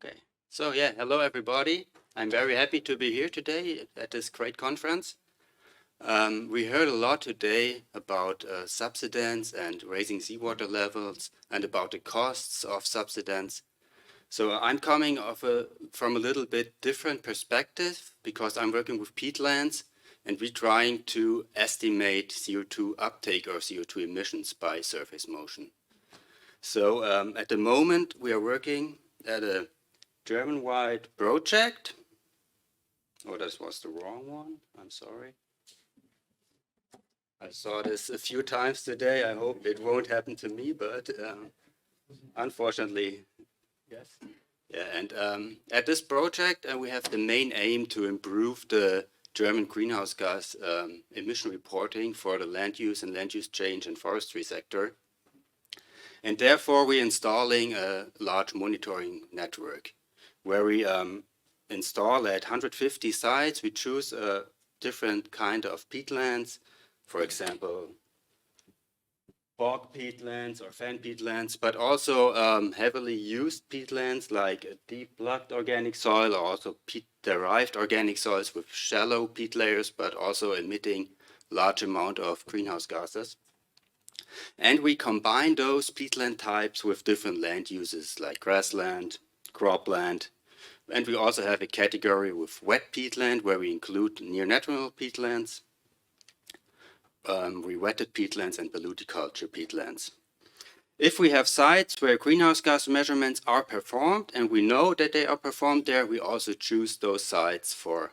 Okay, so yeah, hello everybody. I'm very happy to be here today at this great conference. We heard a lot today about subsidence and raising seawater levels and about the costs of subsidence. So I'm coming from a little bit different perspective because I'm working with peatlands and we're trying to estimate CO2 uptake or CO2 emissions by surface motion. So at the moment we are working at a German-wide project. Oh, that was the wrong one. I'm sorry. I saw this a few times today. I hope it won't happen to me, but unfortunately, yes. Yeah, and at this project, we have the main aim to improve the German greenhouse gas emission reporting for the land use and land use change and forestry sector. And therefore, we're installing a large monitoring network where we install at 150 sites. We choose a different kind of peatlands, for example, bog peatlands or fan peatlands, but also heavily used peatlands like deep plugged organic soil or also peat-derived organic soils with shallow peat layers, but also emitting large amount of greenhouse gases. And we combine those peatland types with different land uses like grassland, cropland, and we also have a category with wet peatland where we include near natural peatlands, re-wetted peatlands and paluticulture peatlands. If we have sites where greenhouse gas measurements are performed and we know that they are performed there, we also choose those sites for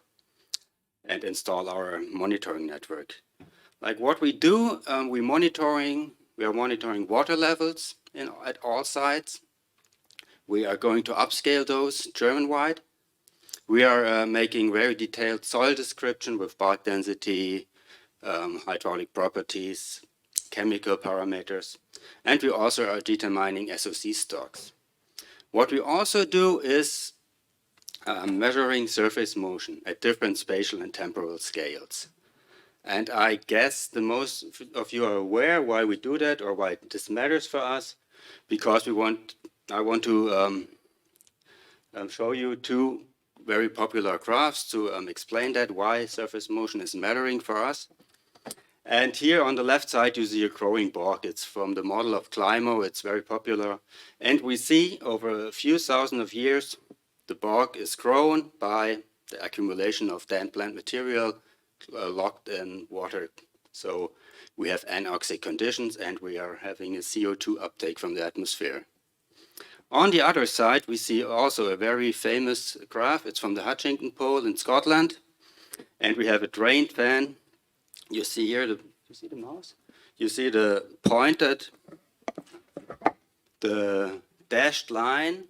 and install our monitoring network. Like what we do, we are monitoring water levels at all sites. We are going to upscale those German-wide. We are making very detailed soil description with bark density, hydraulic properties, chemical parameters, and we also are determining SOC stocks. What we also do is measuring surface motion at different spatial and temporal scales. And I guess the most of you are aware why we do that or why this matters for us, because I want to show you two very popular graphs to explain that, why surface motion is mattering for us. And here on the left side, you see a growing bog. It's from the model of Climo. It's very popular. And we see over a few thousand of years, the bog is grown by the accumulation of damp plant material locked in water. So we have anoxic conditions and we are having a CO2 uptake from the atmosphere. On the other side, we see also a very famous graph. It's from the Hutchington Pole in Scotland. And we have a drained fan. You see here, you see the mouse? You see the pointed, the dashed line.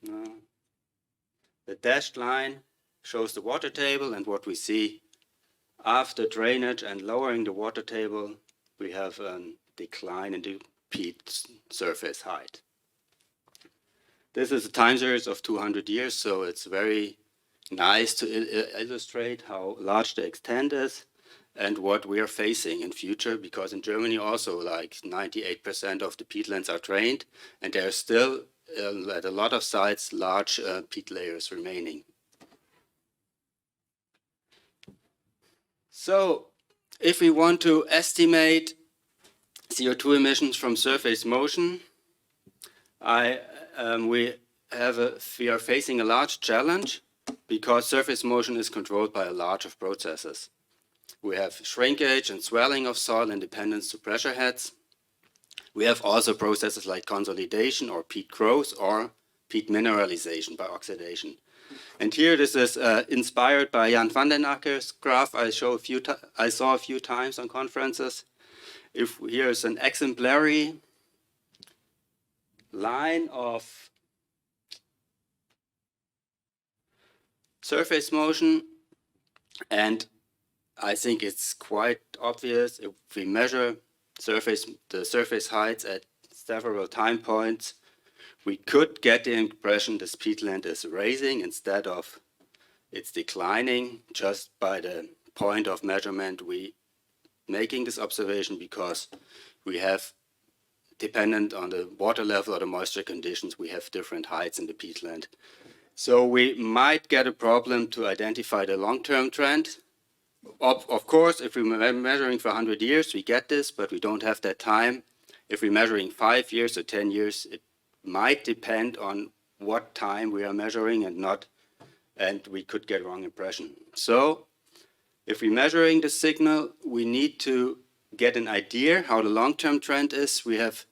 The dashed line shows the water table, and what we see after drainage and lowering the water table, we have a decline in the peat surface height. This is a time series of 200 years, so it's very nice to illustrate how large the extent is and what we are facing in future, because in Germany also like 98% of the peatlands are drained and there are still at a lot of sites large peat layers remaining. So if we want to estimate CO2 emissions from surface motion, we are facing a large challenge because surface motion is controlled by a large of processes. We have shrinkage and swelling of soil in dependence to pressure heads. We have also processes like consolidation or peat growth or peat mineralization by oxidation. And here this is inspired by Jan van den Akker's graph I saw a few times on conferences. Here is an exemplary line of surface motion, and I think it's quite obvious if we measure the surface heights at several time points, we could get the impression this peatland is raising instead of it's declining just by the point of measurement we making this observation, because we have dependent on the water level or the moisture conditions, we have different heights in the peatland. So we might get a problem to identify the long-term trend. Of course, if we're measuring for 100 years, we get this, but we don't have that time. If we're measuring 5 years or 10 years, it might depend on what time we are measuring and we could get wrong impression. So if we're measuring the signal, we need to get an idea how the long-term trend is. We have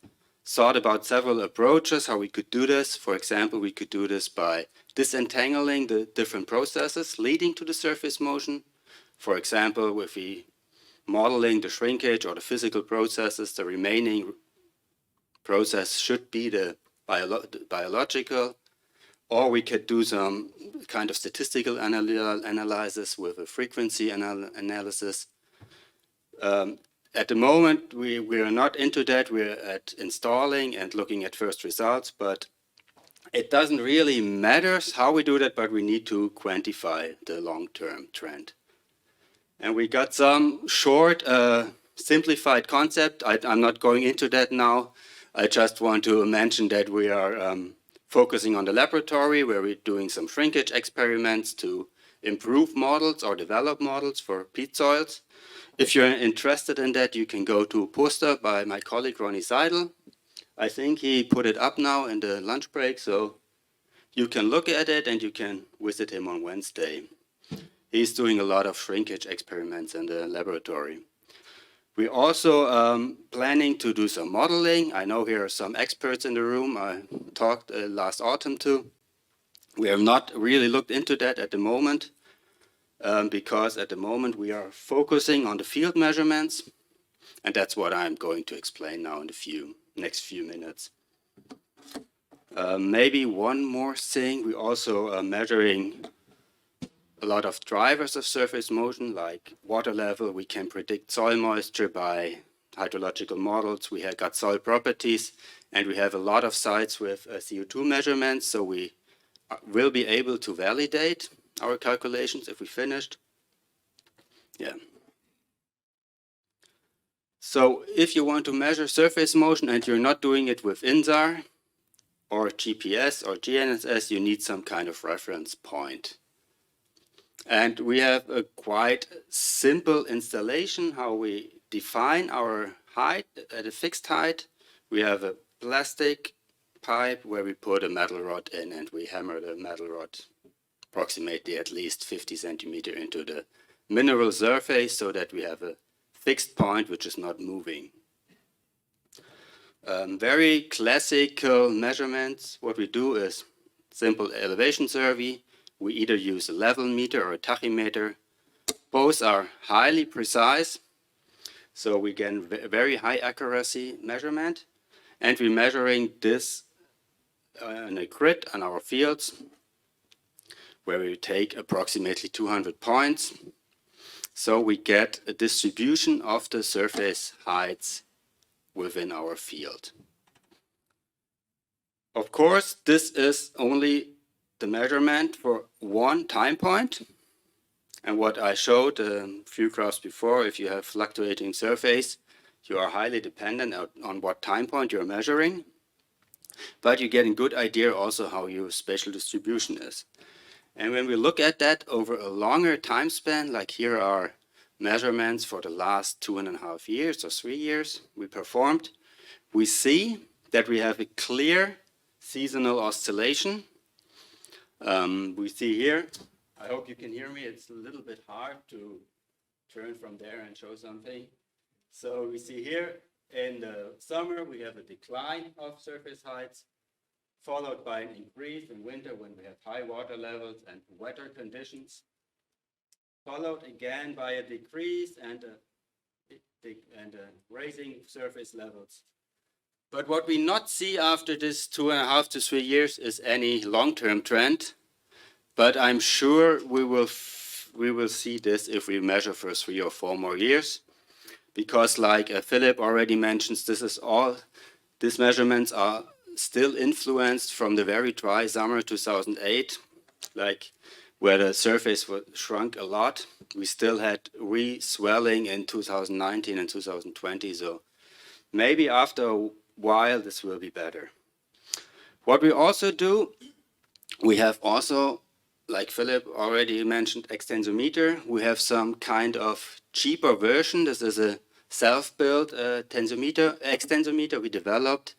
thought about several approaches how we could do this. For example, we could do this by disentangling the different processes leading to the surface motion. For example, if we modeling the shrinkage or the physical processes, the remaining process should be the biological, or we could do some kind of statistical analysis with a frequency analysis. At the moment, we are not into that. We're at installing and looking at first results, but it doesn't really matter how we do that, but we need to quantify the long-term trend. And we got some short, simplified concept. I'm not going into that now. I just want to mention that we are focusing on the laboratory where we're doing some shrinkage experiments to improve models or develop models for peat soils. If you're interested in that, you can go to a poster by my colleague Ronnie Seidel. I think he put it up now in the lunch break, so you can look at it and you can visit him on Wednesday. He's doing a lot of shrinkage experiments in the laboratory. We're also planning to do some modeling. I know here are some experts in the room I talked last autumn to. We have not really looked into that at the moment because at the moment we are focusing on the field measurements, and that's what I'm going to explain now in the next few minutes. Maybe one more thing, we're also measuring a lot of drivers of surface motion, like water level. We can predict soil moisture by hydrological models. We have got soil properties, and we have a lot of sites with CO2 measurements, so we will be able to validate our calculations if we finished. Yeah. So if you want to measure surface motion and you're not doing it with INSAR or GPS or GNSS, you need some kind of reference point. And we have a quite simple installation how we define our height at a fixed height. We have a plastic pipe where we put a metal rod in and we hammer the metal rod approximately at least 50 centimeters into the mineral surface so that we have a fixed point which is not moving. Very classical measurements. What we do is simple elevation survey. We either use a level meter or a tachymeter. Both are highly precise, so we get very high accuracy measurement. And we're measuring this in a grid on our fields, where we take approximately 200 points. So we get a distribution of the surface heights within our field. Of course, this is only the measurement for one time point. And what I showed a few graphs before, if you have fluctuating surface, you are highly dependent on what time point you're measuring. But you get a good idea also how your spatial distribution is. And when we look at that over a longer time span, like here are measurements for the last 2.5 years or 3 years we performed, we see that we have a clear seasonal oscillation. We see here, I hope you can hear me, it's a little bit hard to turn from there and show something. So we see here in the summer we have a decline of surface heights, followed by an increase in winter when we have high water levels and wetter conditions, followed again by a decrease and a raising surface levels. But what we not see after this 2.5 to 3 years is any long-term trend. But I'm sure we will see this if we measure for 3 or 4 more years, because like Philip already mentions, these measurements are still influenced from the very dry summer 2008, like where the surface shrunk a lot. We still had re-swelling in 2019 and 2020, so maybe after while this will be better. What we also do, we have also, like Philip already mentioned, extensometer. We have some kind of cheaper version. This is a self-built extensometer we developed.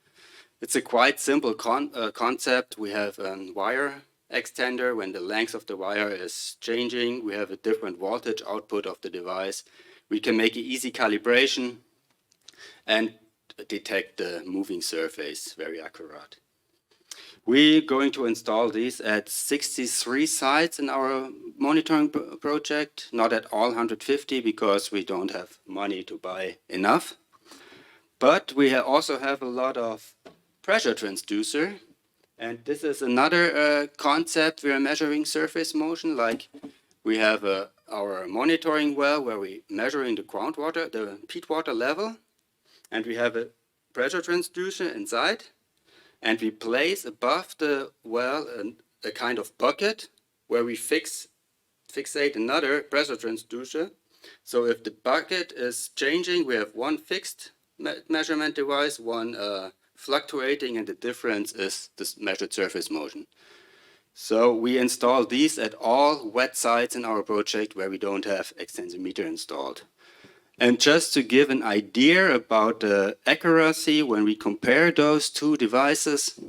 It's a quite simple concept. We have a wire extender. When the length of the wire is changing, we have a different voltage output of the device. We can make an easy calibration and detect the moving surface very accurate. We're going to install these at 63 sites in our monitoring project, not at all 150 because we don't have money to buy enough. But we also have a lot of pressure transducer, and this is another concept. We are measuring surface motion, like we have our monitoring well where we're measuring the groundwater, the peat water level, and we have a pressure transducer inside, and we place above the well a kind of bucket where we fixate another pressure transducer. So if the bucket is changing, we have one fixed measurement device, one fluctuating, and the difference is this measured surface motion. So we install these at all wet sites in our project where we don't have extensometer installed. And just to give an idea about the accuracy, when we compare those two devices,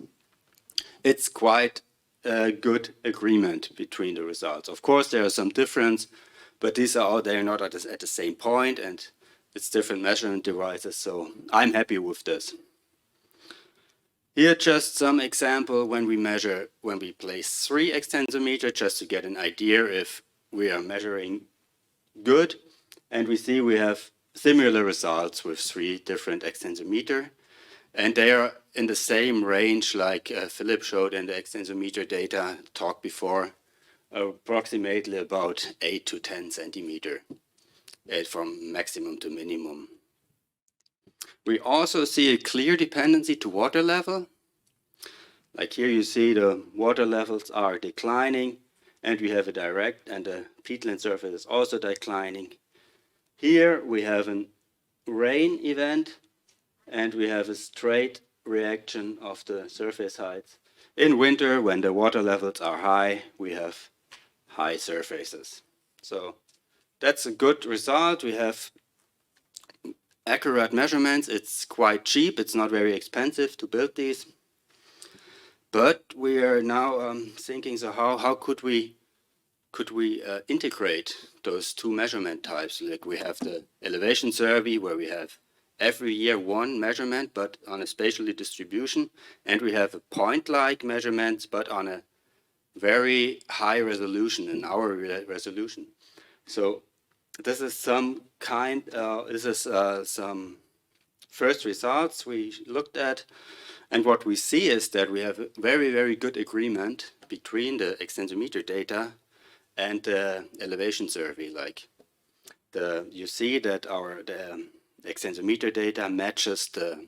it's quite a good agreement between the results. Of course, there are some difference, but these are all, they're not at the same point, and it's different measurement devices, so I'm happy with this. Here just some example when we place 3 extensometer, just to get an idea if we are measuring good. And we see we have similar results with 3 different extensometer. And they are in the same range like Philip showed in the extensometer data talk before, approximately about 8 to 10 centimeter from maximum to minimum. We also see a clear dependency to water level. Like here you see the water levels are declining, and we have a direct, and the peatland surface is also declining. Here we have a rain event, and we have a straight reaction of the surface heights. In winter, when the water levels are high, we have high surfaces. So that's a good result. We have accurate measurements. It's quite cheap. It's not very expensive to build these. But we are now thinking, so how could we integrate those 2 measurement types? Like we have the elevation survey where we have every year 1 measurement, but on a spatially distribution, and we have a point-like measurements, but on a very high resolution, in our resolution. So this is some first results we looked at, and what we see is that we have a very, very good agreement between the extensometer data and the elevation survey. Like you see that the extensometer data matches the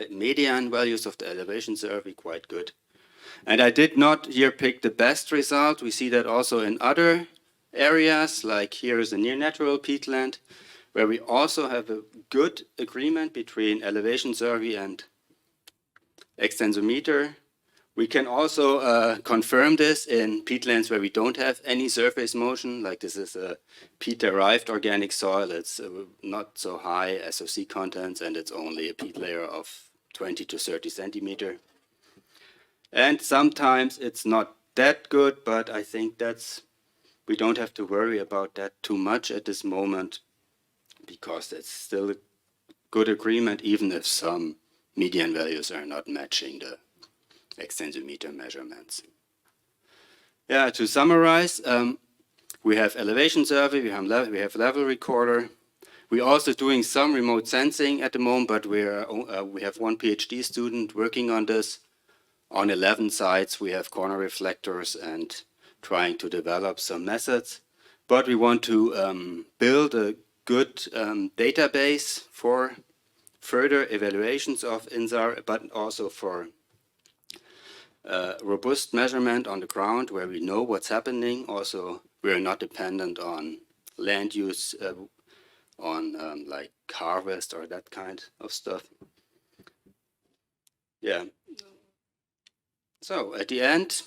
median values of the elevation survey quite good. And I did not here pick the best result. We see that also in other areas, like here is a near natural peatland, where we also have a good agreement between elevation survey and extensometer. We can also confirm this in peatlands where we don't have any surface motion, like this is a peat-derived organic soil. It's not so high SOC contents, and it's only a peat layer of 20 to 30 centimeter. And sometimes it's not that good, but I think we don't have to worry about that too much at this moment, because it's still a good agreement, even if some median values are not matching the extensometer measurements. Yeah, to summarize, we have elevation survey, we have level recorder. We're also doing some remote sensing at the moment, but we have 1 PhD student working on this. On 11 sites, we have corner reflectors and trying to develop some methods. But we want to build a good database for further evaluations of INSAR, but also for robust measurement on the ground where we know what's happening. Also, we are not dependent on land use, on like harvest or that kind of stuff. Yeah. So at the end,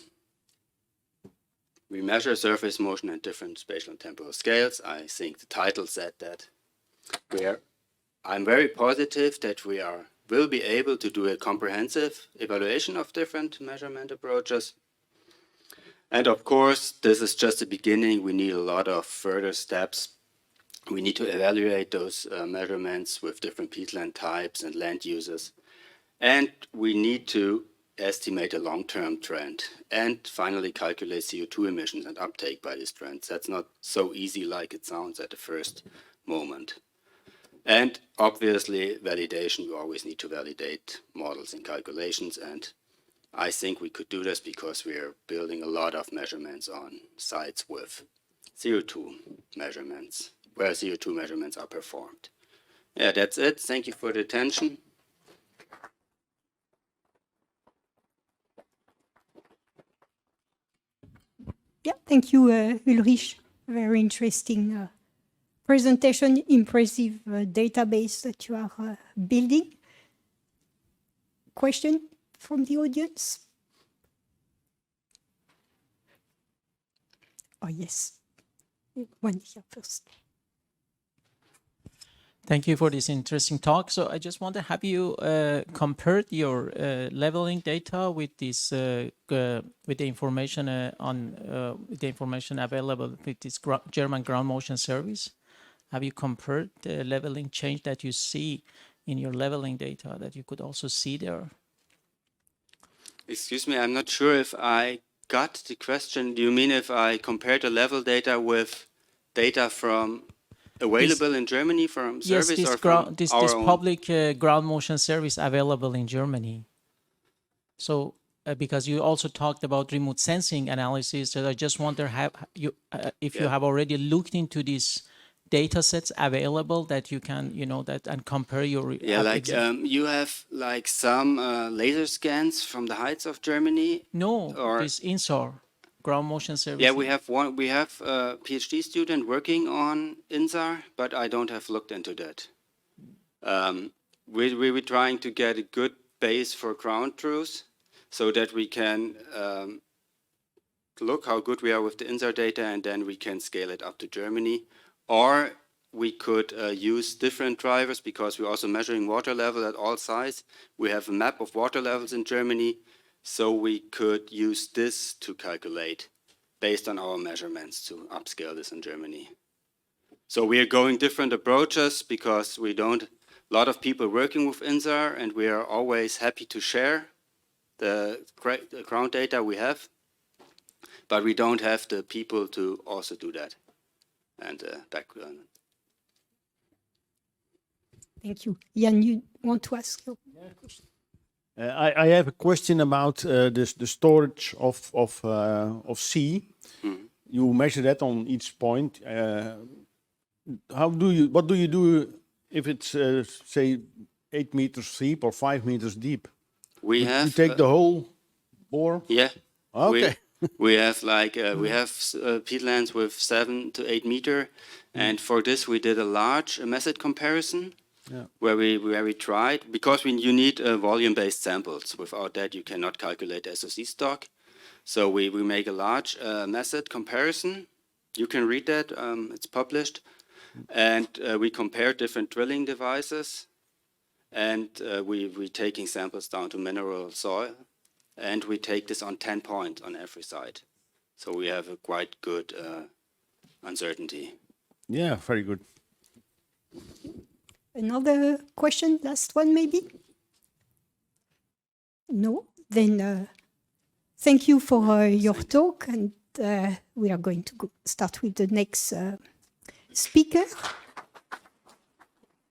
we measure surface motion at different spatial and temporal scales. I think the title said that. I'm very positive that we will be able to do a comprehensive evaluation of different measurement approaches. And of course, this is just the beginning. We need a lot of further steps. We need to evaluate those measurements with different peatland types and land uses. And we need to estimate a long-term trend and finally calculate CO2 emissions and uptake by these trends. That's not so easy like it sounds at the first moment. And obviously, validation, we always need to validate models and calculations. And I think we could do this because we are building a lot of measurements on sites with CO2 measurements, where CO2 measurements are performed. Yeah, that's it. Thank you for the attention. Yeah, thank you, Ulrich. Very interesting presentation, impressive database that you are building. Question from the audience? Oh, yes. One here first. Thank you for this interesting talk. So I just wonder, have you compared your leveling data with this with the information with the information available with this German ground motion service? Have you compared the leveling change that you see in your leveling data that you could also see there? Excuse me, I'm not sure if I got the question. Do you mean if I compared the level data with data from available in Germany from service yes, or from this own? public ground motion service available in Germany? So because you also talked about remote sensing analysis, so I just wonder if you have already looked into these data sets available that you can, and compare your... you have like some laser scans from the heights of Germany? No, this INSAR, ground motion service. Yeah, we have a PhD student working on INSAR, but I don't have looked into that. We were trying to get a good base for ground truth so that we can look how good we are with the INSAR data, and then we can scale it up to Germany. Or we could use different drivers because we're also measuring water level at all sites. We have a map of water levels in Germany, so we could use this to calculate based on our measurements to upscale this in Germany. So we are going different approaches because a lot of people working with INSAR, and we are always happy to share the ground data we have, but we don't have the people to also do that. And background. Thank you. Jan, you want to ask? I have a question about the storage of C. You measure that on each point. What do you do if it's say 8 meters deep or 5 meters deep? You take the whole bore. Yeah. Okay. We have peatlands with 7 to 8 meter, and for this we did a large method comparison. Yeah. Where we tried, because you need volume-based samples. Without that, you cannot calculate SOC stock. So we make a large method comparison. You can read that, it's published. And we compare different drilling devices. And we're taking samples down to mineral soil. And we take this on 10 points on every site. So we have a quite good uncertainty. Yeah, very good. Another question, last one maybe? No? Then thank you for your talk, and we are going to start with the next speaker.